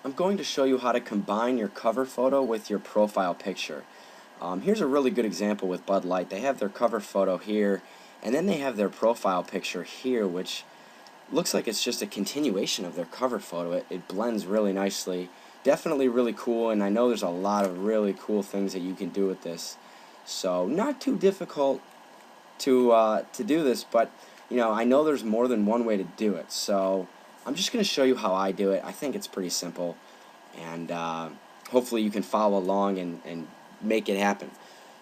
I'm going to show you how to combine your cover photo with your profile picture. Here's a really good example with Bud Light. They have their cover photo here, and then they have their profile picture here, which looks like it's just a continuation of their cover photo. It blends really nicely. Definitely really cool, and I know there's a lot of really cool things that you can do with this. So not too difficult to do this, but I know there's more than one way to do it. So I'm just going to show you how I do it. I think it's pretty simple, and hopefully you can follow along and make it happen.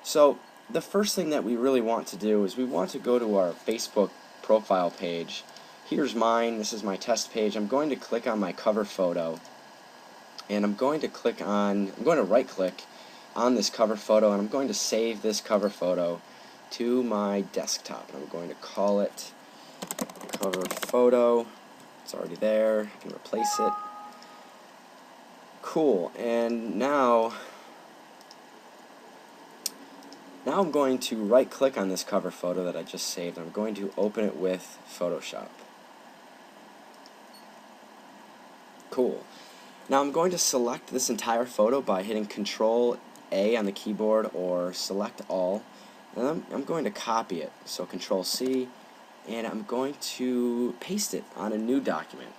So the first thing that we really want to do is we want to go to our Facebook profile page. Here's mine. This is my test page. I'm going to click on my cover photo, and I'm going to right click on this cover photo, and I'm going to save this cover photo to my desktop. And I'm going to call it cover photo. It's already there. I can replace it. Cool. And now I'm going to right click on this cover photo that I just saved. I'm going to open it with Photoshop. Cool. Now I'm going to select this entire photo by hitting Control A on the keyboard or Select All, and I'm going to copy it. So Control C, and I'm going to paste it on a new document,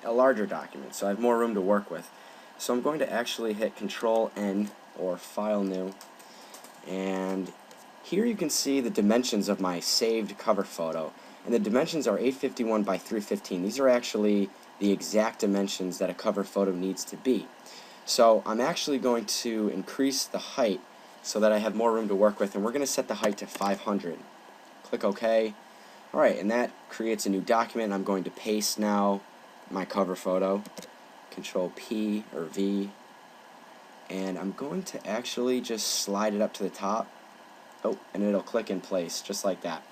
a larger document, so I have more room to work with. So I'm going to actually hit Control N or File New, and here you can see the dimensions of my saved cover photo, and the dimensions are 851 by 315. These are actually the exact dimensions that a cover photo needs to be. So I'm actually going to increase the height so that I have more room to work with, and we're going to set the height to 500. Click OK. Alright, and that creates a new document. I'm going to paste now my cover photo. Control P or V, and I'm going to actually just slide it up to the top. Oh, and it'll click in place just like that.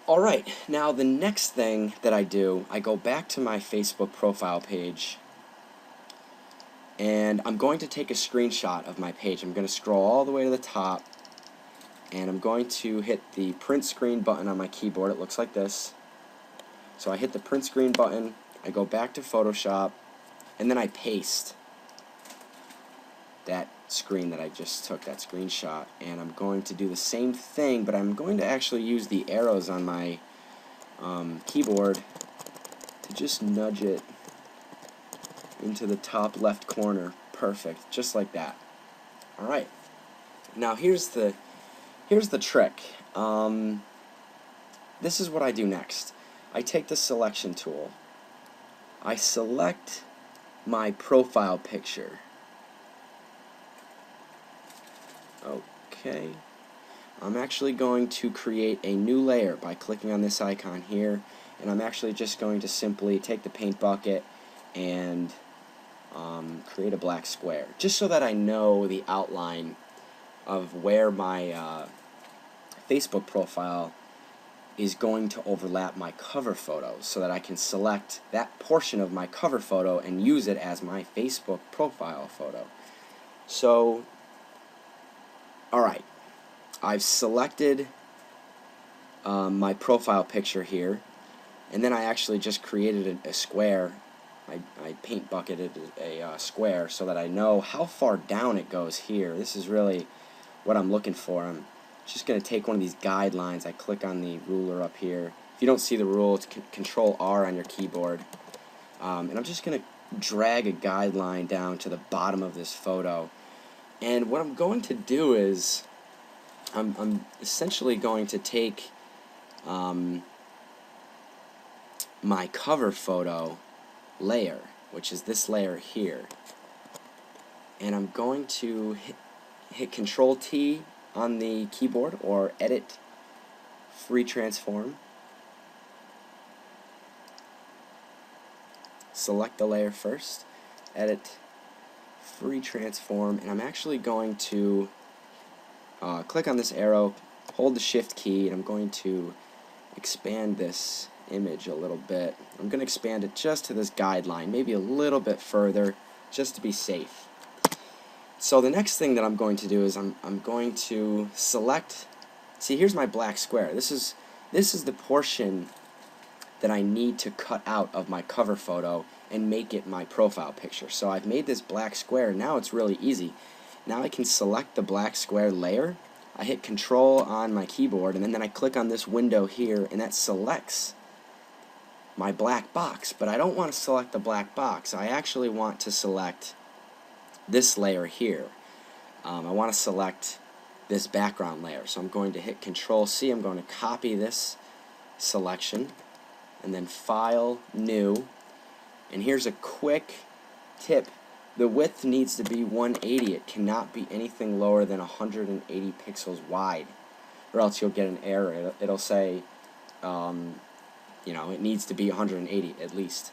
Alright, now the next thing that I do, I go back to my Facebook profile page, and I'm going to take a screenshot of my page. I'm going to scroll all the way to the top, and I'm going to hit the print screen button on my keyboard. It looks like this. So I hit the print screen button, I go back to Photoshop, and then I paste that screen that I just took, that screenshot, and I'm going to do the same thing, but I'm going to actually use the arrows on my keyboard to just nudge it into the top left corner. Perfect, just like that. Alright, now here's the trick. This is what I do next. I take the selection tool, I select my profile picture. Okay, I'm actually going to create a new layer by clicking on this icon here, and I'm actually just going to simply take the paint bucket and create a black square, just so that I know the outline of where my Facebook profile is going to overlap my cover photo, so that I can select that portion of my cover photo and use it as my Facebook profile photo. So alright, I've selected my profile picture here, and then I actually just created a square. I paint bucketed a square so that I know how far down it goes here. This is really what I'm looking for. I'm just going to take one of these guidelines. I click on the ruler up here. If you don't see the rule, it's Control R on your keyboard. And I'm just going to drag a guideline down to the bottom of this photo. And what I'm going to do is I'm essentially going to take my cover photo layer, which is this layer here, and I'm going to hit Control T on the keyboard or Edit Free Transform. Select the layer first, Edit Free Transform, and I'm actually going to click on this arrow, hold the Shift key, and I'm going to expand this image a little bit. I'm going to expand it just to this guideline, maybe a little bit further, just to be safe. So the next thing that I'm going to do is I'm going to select. See, here's my black square. This is the portion that I need to cut out of my cover photo and make it my profile picture. So I've made this black square. Now it's really easy. Now I can select the black square layer. I hit Control on my keyboard, and then I click on this window here, and that selects my black box. But I don't want to select the black box. I actually want to select this layer here. I want to select this background layer. So I'm going to hit Control C. I'm going to copy this selection, and then File, New. And here's a quick tip. The width needs to be 180. It cannot be anything lower than 180 pixels wide, or else you'll get an error. It'll say, it needs to be 180 at least.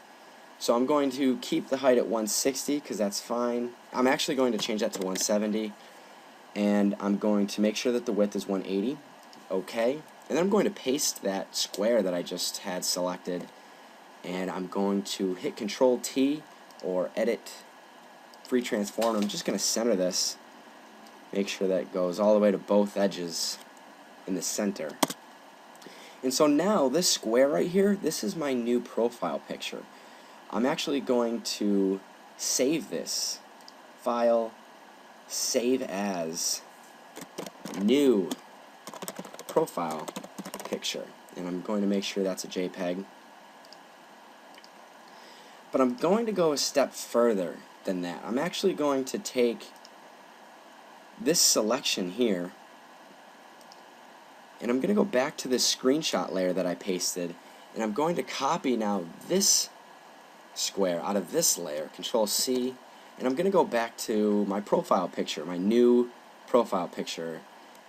So I'm going to keep the height at 160 because that's fine. I'm actually going to change that to 170, and I'm going to make sure that the width is 180. Okay. And then I'm going to paste that square that I just had selected, and I'm going to hit Control T or Edit Free Transform. I'm just going to center this, make sure that it goes all the way to both edges in the center. And so now this square right here, this is my new profile picture. I'm actually going to save this. File, Save As, New Profile Picture. And I'm going to make sure that's a JPEG. But I'm going to go a step further than that. I'm actually going to take this selection here, and I'm going to go back to this screenshot layer that I pasted, and I'm going to copy now this square out of this layer, Control C, and I'm going to go back to my profile picture, my new profile picture,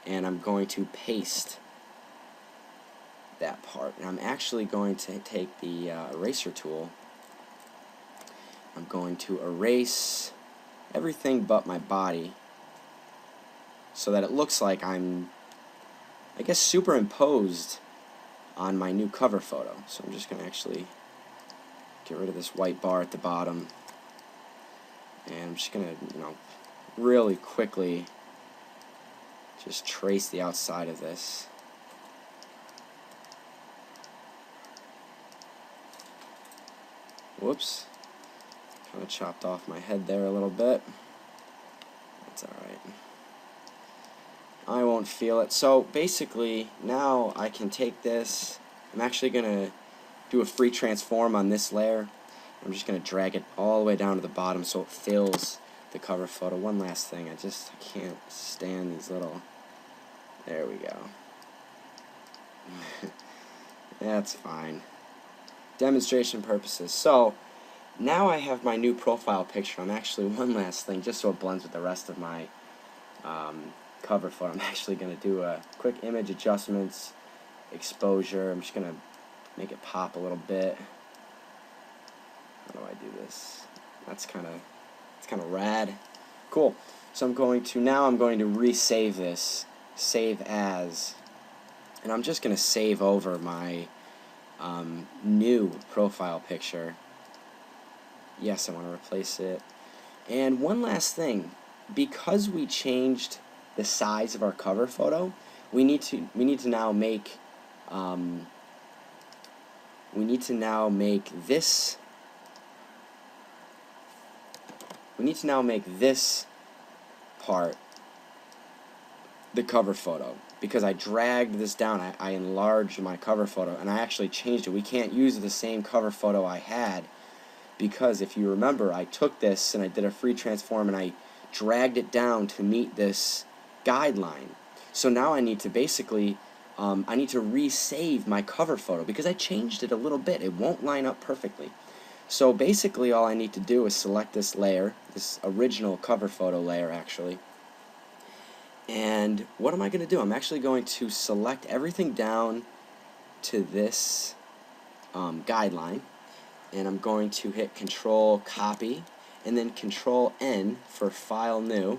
and I'm going to paste that part. And I'm actually going to take the eraser tool. I'm going to erase everything but my body so that it looks like I'm, I guess, superimposed on my new cover photo. So I'm just going to actually get rid of this white bar at the bottom, and I'm just going to, really quickly just trace the outside of this. Whoops. Kind of chopped off my head there a little bit. That's alright. I won't feel it. So basically, now I can take this. I'm actually going to do a free transform on this layer. I'm just going to drag it all the way down to the bottom so it fills the cover photo. One last thing. I can't stand these little... There we go. That's fine. Demonstration purposes. So now I have my new profile picture. I'm actually, one last thing, just so it blends with the rest of my cover photo, I'm actually going to do a quick image adjustments, exposure. I'm just going to make it pop a little bit. How do I do this? It's kind of rad. Cool. So I'm going to resave this, save as, and I'm just going to save over my new profile picture. Yes, I want to replace it. And one last thing, because we changed the size of our cover photo, we need to now make this part the cover photo, because I dragged this down. I enlarged my cover photo, and I actually changed it. We can't use the same cover photo I had, because if you remember, I took this and I did a free transform and I dragged it down to meet this guideline. So now I need to basically resave my cover photo because I changed it a little bit. It won't line up perfectly. So basically all I need to do is select this layer, this original cover photo layer actually. And what am I going to do? I'm actually going to select everything down to this guideline, and I'm going to hit Control Copy and then Control N for File New.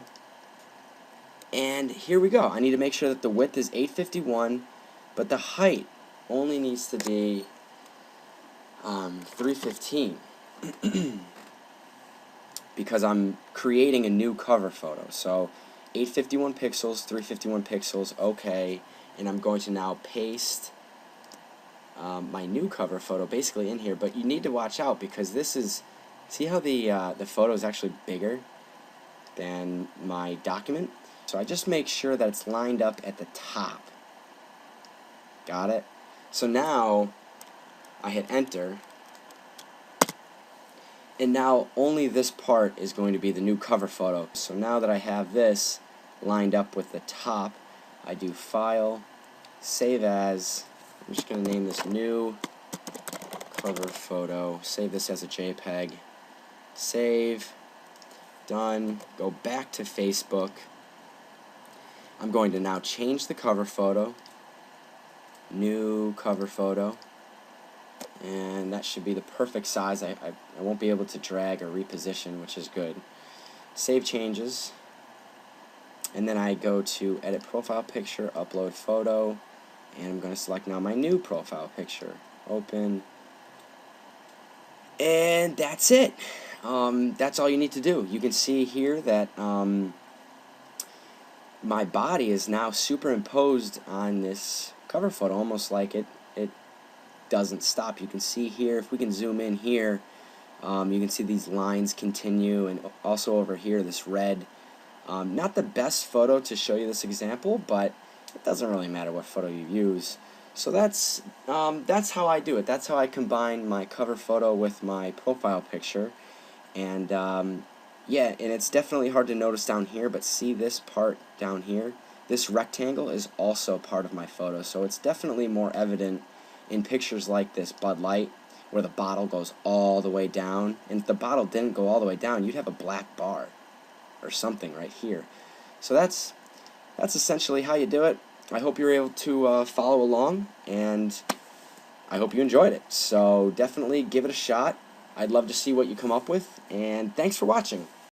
And here we go. I need to make sure that the width is 851, but the height only needs to be 315 because I'm creating a new cover photo. So 851 pixels, 351 pixels, okay, and I'm going to now paste my new cover photo basically in here, but you need to watch out because this is, see how the photo is actually bigger than my document? So I just make sure that it's lined up at the top. Got it? So now I hit enter, and now only this part is going to be the new cover photo. So now that I have this lined up with the top, I do File, Save As. I'm just going to name this new cover photo. Save this as a JPEG. Save. Done. Go back to Facebook. I'm going to now change the cover photo. New cover photo. And that should be the perfect size. I won't be able to drag or reposition, which is good. Save changes. And then I go to Edit Profile Picture, Upload Photo. And I'm going to select now my new profile picture. Open. And that's it. That's all you need to do. You can see here that my body is now superimposed on this cover photo, almost like it doesn't stop. You can see here, if we can zoom in here, you can see these lines continue, and also over here this red. Not the best photo to show you this example, but it doesn't really matter what photo you use. So that's how I do it. That's how I combine my cover photo with my profile picture. And yeah, and it's definitely hard to notice down here, but see this part down here? This rectangle is also part of my photo, so it's definitely more evident in pictures like this Bud Light, where the bottle goes all the way down. And if the bottle didn't go all the way down, you'd have a black bar or something right here. So that's essentially how you do it. I hope you're able to follow along, and I hope you enjoyed it. So definitely give it a shot. I'd love to see what you come up with, and thanks for watching.